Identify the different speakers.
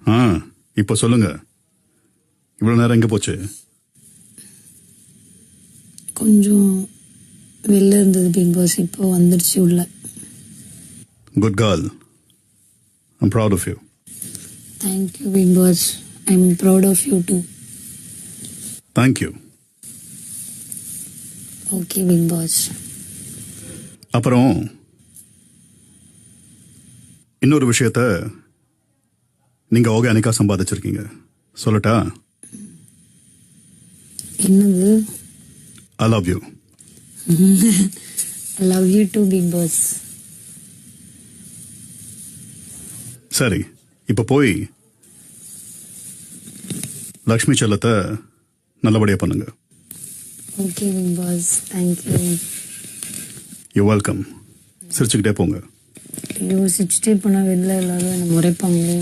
Speaker 1: ஆ இப்போ சொல்லுங்க, இவ்வளோ நேரம் எங்கே போச்சு?
Speaker 2: கொஞ்சம் வெளில இருந்தது பிக் பாஸ், இப்போ வந்துடுச்சு உள்ள.
Speaker 1: Good girl, I'm proud of you.
Speaker 2: Thank you Bigg Boss, I am proud of you too.
Speaker 1: Thank you.
Speaker 2: Okay Bigg Boss.
Speaker 1: அப்புறம் இன்னொரு விஷயத்த நீங்கள் ஆர்கானிக்காக சம்பாதிச்சிருக்கீங்க, சொல்லட்டா?
Speaker 2: என்னது?
Speaker 1: I love you.
Speaker 2: I love you too Bigg Boss.
Speaker 1: சரி, இப்போ போய் லக்ஷ்மி செல்லத்தை நல்லபடியாக பண்ணுங்க.
Speaker 2: Okay Bigg Boss, thank you.
Speaker 1: You welcome. சிரிச்சுக்கிட்டே போங்க.
Speaker 2: ஐயோ, 60 போனால் வெளில எல்லாரும் என்னை முறைப்பாங்களே.